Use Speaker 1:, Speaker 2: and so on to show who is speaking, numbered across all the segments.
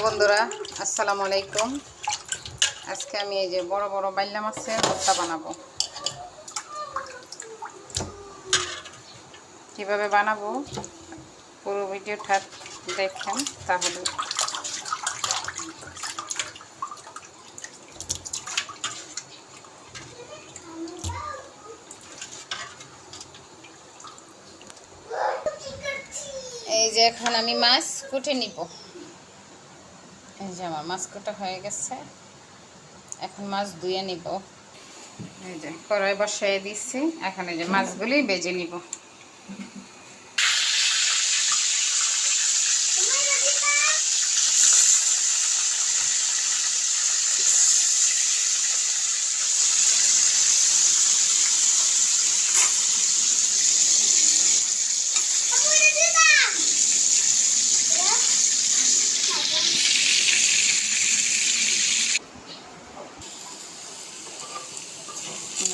Speaker 1: বন্ধুরা, আসসালামু আলাইকুম। আজকে আমি এই যে বড় বড় বাইলা মাছের ভর্তা বানাবো। কিভাবে বানাবো পুরো ভিডিওটা দেখেন, তাহলে এই যে এখন আমি মাছ কুটে নিব। এই যে আমার মাছ কাটা হয়ে গেছে, এখন মাছ ধুয়ে নিব। এই যে কড়াই বসাই দিচ্ছি, এখন এই যে মাছগুলি ভেজে নিব।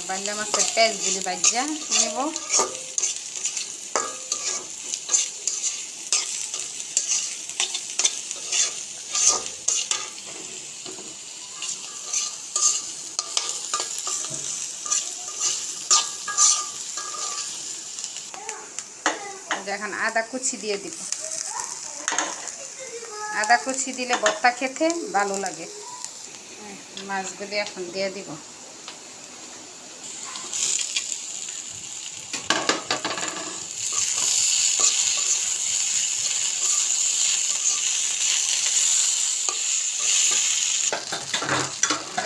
Speaker 1: বাইলা মাছের পেঁয়াজগুলি ভাজা নেব। এখন আদা কুচি দিয়ে দিব। আদা কুচি দিলে ভর্তা খেতে ভালো লাগে। মাছগুলি এখন দিয়ে দিব।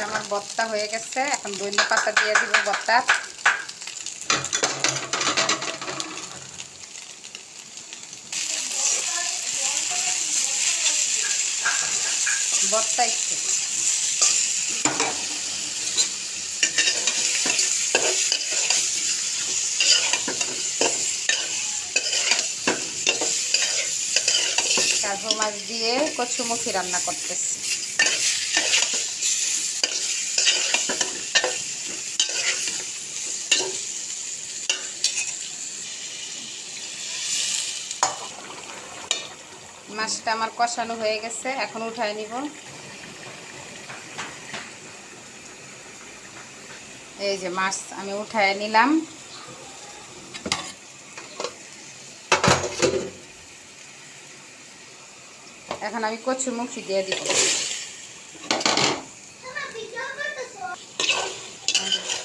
Speaker 1: আমার ভর্তা হয়ে গেছে, এখন ধনিয়া পাতা দিয়ে দিব ভর্তা। ভর্তা একটু কাজু মাছ দিয়ে কচুমুখী রান্না করতেছি। মাছটা আমার কষানো হয়ে গেছে, এখন উঠায় নিব। এই যে মাছ আমি উঠায় নিলাম। এখন আমি কচুমুখী দিয়ে দিব।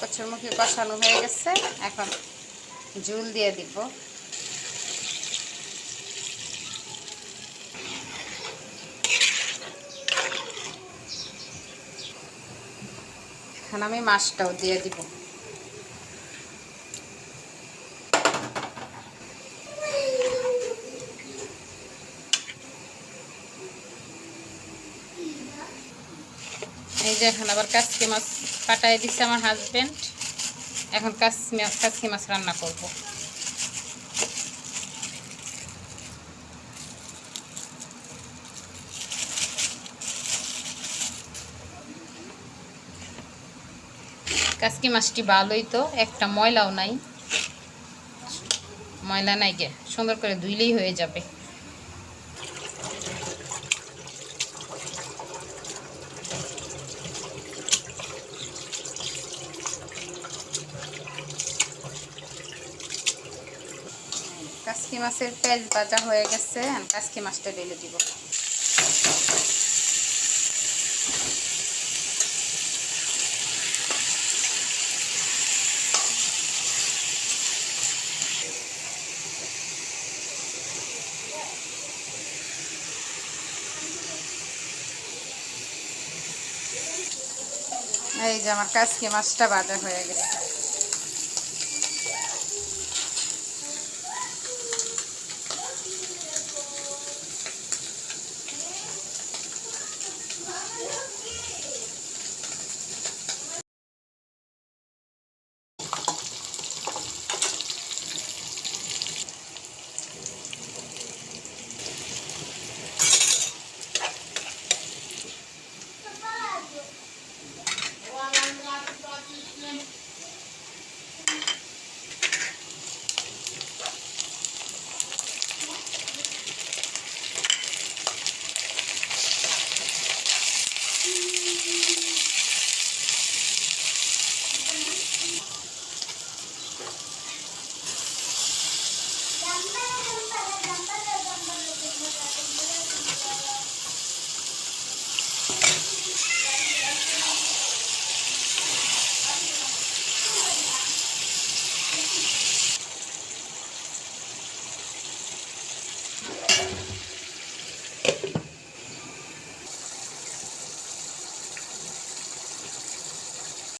Speaker 1: কচুমুখী কষানো হয়ে গেছে, এখন ঝোল দিয়ে দিব। এখন আমি মাছটাও দিয়ে দিব। এই যে এখন আবার কাচকি মাছ কাটাই দিচ্ছে আমার হাজবেন্ড। এখন কাচকি মাছ রান্না করব। কাচকি মাছটি ভালোই তো, একটা ময়লাও নাই। ময়লা নাই গে, সুন্দর করে ধুইলেই হয়ে যাবে। কাচকি মাছের পেঁয়াজ ভাজা হয়ে গেছে, কাচকি মাছটা ঢেলে দিব। এই যে আমার কাচকি মাছটা ভাজা হয়ে গেছে।